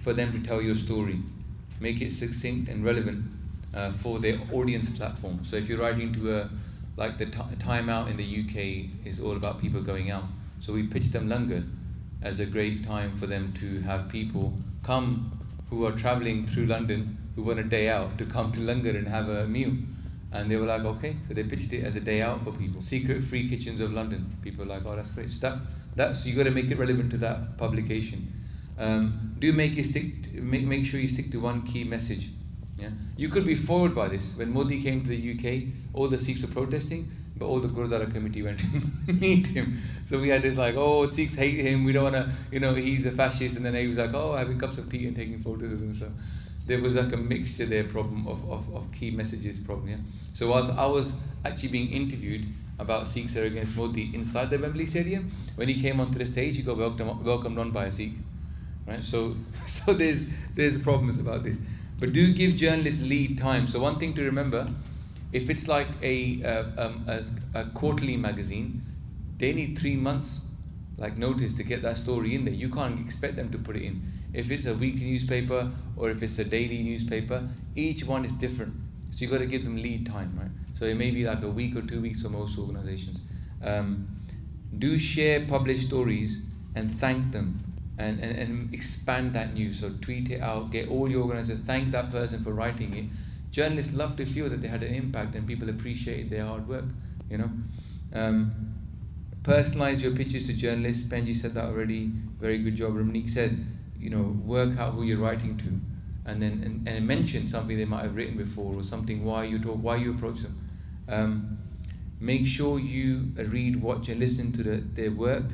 for them to tell your story. Make it succinct and relevant for their audience platform. So if you're writing to like the Time Out in the UK is all about people going out. So we pitched them Langar as a great time for them to have people come who are traveling through London, who want a day out, to come to Langar and have a meal. And they were like, okay, so they pitched it as a day out for people. Secret free kitchens of London. People were like, oh, that's great. So that's you got to make it relevant to that publication. Do make sure you stick to one key message. Yeah, you could be foiled by this. When Modi came to the UK, all the Sikhs were protesting, but all the Gurudwara committee went to meet him. So we had this like, oh, Sikhs hate him. We don't want to, he's a fascist. And then he was like, oh, having cups of tea and taking photos of him. So there was like a mixture there, problem of key messages problem. Yeah. So whilst I was actually being interviewed about Sikhs that are against Modi inside the Wembley Stadium, when he came onto the stage, he got welcomed on by a Sikh. Right. So there's problems about this. But do give journalists lead time. So one thing to remember, if it's like a quarterly magazine, they need 3 months like notice to get that story in there. You can't expect them to put it in. If it's a weekly newspaper or if it's a daily newspaper, each one is different. So you got to give them lead time, right? So it may be like a week or 2 weeks for most organizations. Do share published stories and thank them. And expand that news. So tweet it out, get all your organizers, thank that person for writing it. Journalists love to feel that they had an impact and people appreciate their hard work, Personalize your pitches to journalists. Benji said that already, very good job. Ramneek said, work out who you're writing to and then and mention something they might have written before or something, why you approach them. Make sure you read, watch and listen to their work.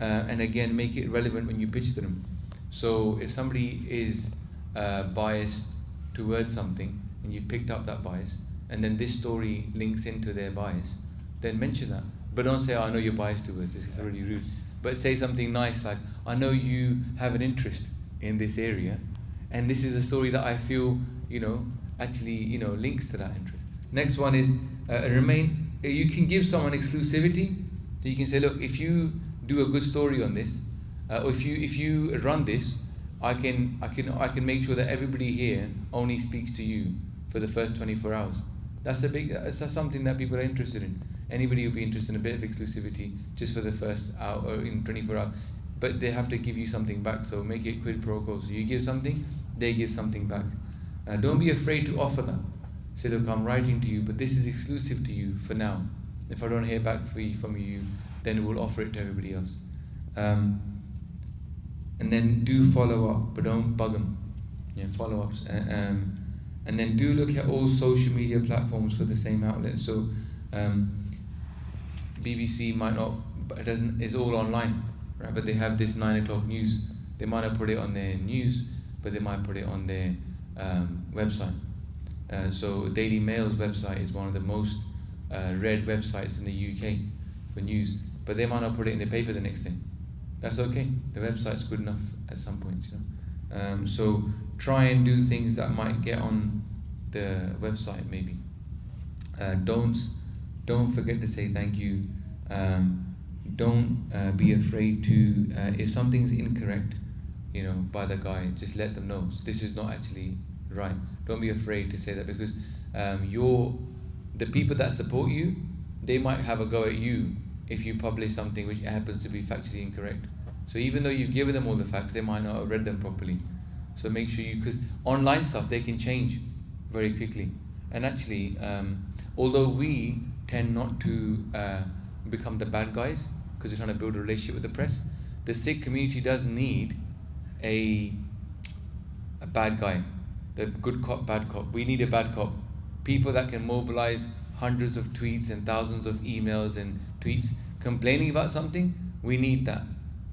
And again, make it relevant when you pitch to them. So if somebody is biased towards something and you've picked up that bias and then this story links into their bias, then mention that. But don't say, oh, I know you're biased towards this, it's really rude. But say something nice like, I know you have an interest in this area and this is a story that I feel, actually, links to that interest. Next one is you can give someone exclusivity. So you can say, look, if you do a good story on this, or if you run this, I can make sure that everybody here only speaks to you for the first 24 hours. That's something that people are interested in. Anybody will be interested in a bit of exclusivity just for the first hour or in 24 hours, but they have to give you something back. So make it quid pro quo. So you give something, they give something back. Don't be afraid to offer that. Say, look, I'm writing to you, but this is exclusive to you for now. If I don't hear back from you, then we'll offer it to everybody else. And then do follow up, but don't bug them. Yeah, follow ups. And then do look at all social media platforms for the same outlet. So BBC might not, but it's all online, right? But they have this 9 o'clock news. They might not put it on their news, but they might put it on their website. So Daily Mail's website is one of the most read websites in the UK for news. But they might not put it in the paper the next day. That's okay. The website's good enough at some points, So try and do things that might get on the website, maybe. Don't forget to say thank you. Don't be afraid to, if something's incorrect, by the guy, just let them know. So this is not actually right. Don't be afraid to say that because the people that support you, they might have a go at you if you publish something which happens to be factually incorrect. So even though you've given them all the facts, they might not have read them properly. So make sure because online stuff, they can change very quickly. And actually, although we tend not to become the bad guys, because we're trying to build a relationship with the press, the Sikh community does need a bad guy, the good cop, bad cop. We need a bad cop. People that can mobilize hundreds of tweets and thousands of emails and tweets complaining about something, we need that.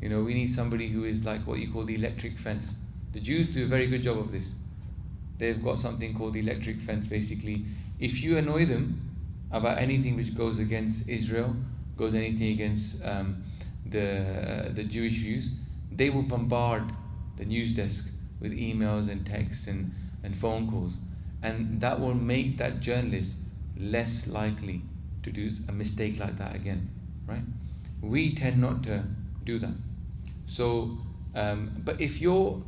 We need somebody who is like what you call the electric fence. The Jews do a very good job of this. They've got something called the electric fence. Basically, if you annoy them about anything which goes against Israel, goes anything against the Jewish views, they will bombard the news desk with emails and texts and phone calls. And that will make that journalist less likely to do a mistake like that again, right? We tend not to do that. So, but if you're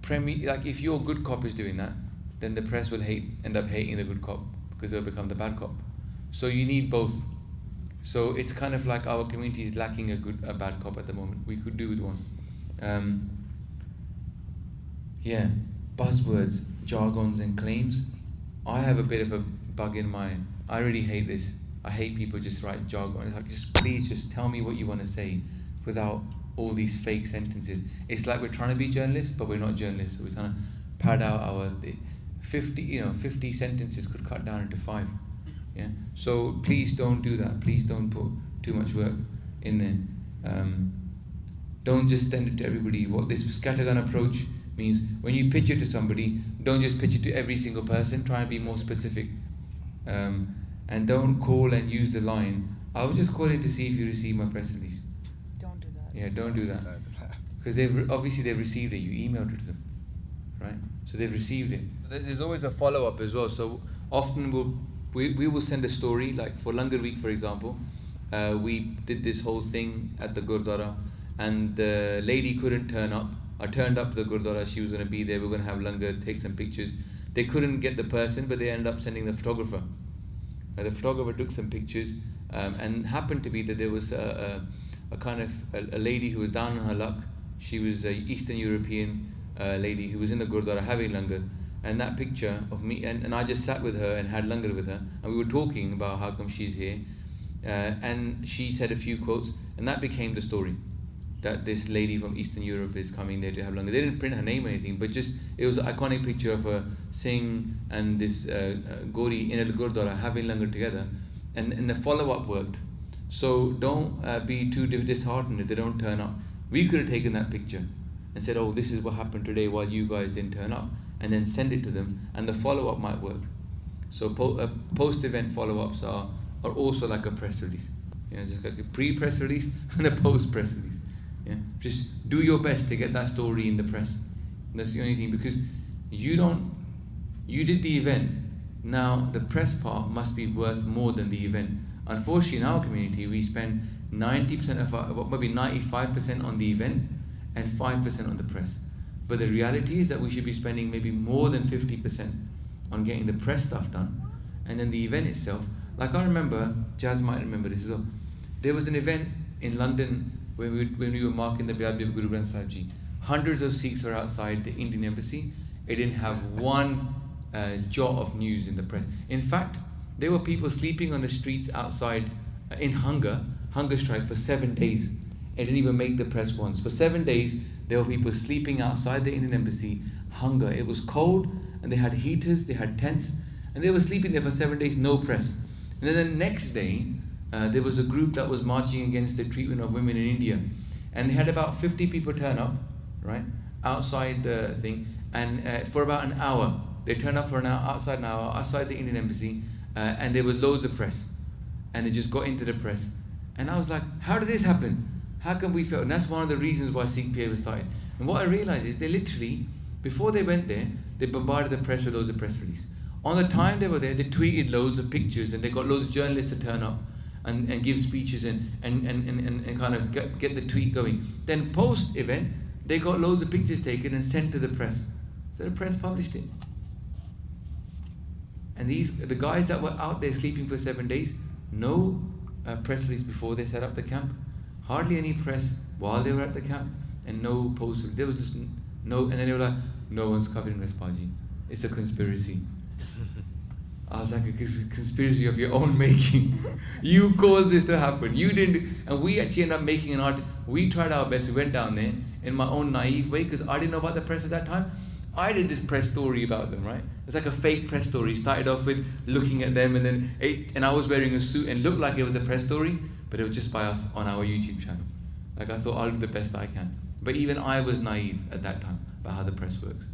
like if your good cop is doing that, then the press will end up hating the good cop because they'll become the bad cop. So you need both. So it's kind of like our community is lacking a bad cop at the moment. We could do with one. Buzzwords, jargons and claims. I have a bit of a bug in my, I really hate this. I hate people just write jargon. It's like, please just tell me what you want to say without all these fake sentences. It's like we're trying to be journalists, but we're not journalists. So we're trying to pad out our 50 sentences could cut down into 5. Yeah. So please don't do that. Please don't put too much work in there. Don't just send it to everybody. What this scattergun approach means, when you pitch it to somebody, don't just pitch it to every single person. Try and be more specific. And don't call and use the line, I was just calling to see if you received my press release. Don't do that. Yeah, don't do that. Because they've received it. You emailed it to them, right? So they've received it. There's always a follow-up as well. So often we will send a story, like for Langar Week, for example. We did this whole thing at the Gurdwara, and the lady couldn't turn up. I turned up to the Gurdwara. She was going to be there. We were going to have Langar, take some pictures. They couldn't get the person, but they ended up sending the photographer. The photographer took some pictures, and happened to be that there was a kind of a lady who was down on her luck. She was an Eastern European lady who was in the Gurdwara having Langar, and that picture of me, and I just sat with her and had Langar with her, and we were talking about how come she's here, and she said a few quotes, and that became the story, that this lady from Eastern Europe is coming there to have Langar. They didn't print her name or anything, but just it was an iconic picture of her Singh and this Gori in a Gurdwara having Langar together, and the follow-up worked. So don't be too disheartened if they don't turn up. We could have taken that picture and said, oh, this is what happened today while you guys didn't turn up, and then send it to them, and the follow-up might work. So post-event follow-ups are also like a press release. Just like a pre-press release and a post-press release. Yeah, just do your best to get that story in the press. That's the only thing, because you did the event. Now the press part must be worth more than the event. Unfortunately, in our community, we spend 90% of maybe 95% on the event and 5% on the press. But the reality is that we should be spending maybe more than 50% on getting the press stuff done, and then the event itself. Like I remember, Jazz might remember this as well. There was an event in London when we were marking the Biadi of Guru Granth Sahib Ji. Hundreds of Sikhs were outside the Indian embassy. It didn't have one jot of news in the press. In fact, there were people sleeping on the streets outside in hunger strike for 7 days. It didn't even make the press once. For 7 days, there were people sleeping outside the Indian embassy, hunger. It was cold, and they had heaters, they had tents, and they were sleeping there for 7 days, no press. And then the next day, there was a group that was marching against the treatment of women in India, and they had about 50 people turn up, right, outside the thing, and for about an hour. They turned up for an hour, outside the Indian embassy, and there was loads of press, and they just got into the press. And I was like, how did this happen? How come we failed? And that's one of the reasons why Sikh PA was started. And what I realized is they literally, before they went there, they bombarded the press with loads of press releases. On the time they were there, they tweeted loads of pictures, and they got loads of journalists to turn up and give speeches and kind of get the tweet going. Then post-event, they got loads of pictures taken and sent to the press. So the press published it. And the guys that were out there sleeping for 7 days, no press release before they set up the camp, hardly any press while they were at the camp, and no post. There was just no, and then they were like, no one's covering Respaji. It's a conspiracy. I was like, it's a conspiracy of your own making. You caused this to happen. You didn't, and we actually ended up making an article. We tried our best. We went down there in my own naive way, because I didn't know about the press at that time. I did this press story about them, right? It's like a fake press story. Started off with looking at them, and I was wearing a suit and looked like it was a press story, but it was just by us on our YouTube channel. Like I thought, I'll do the best I can. But even I was naive at that time about how the press works.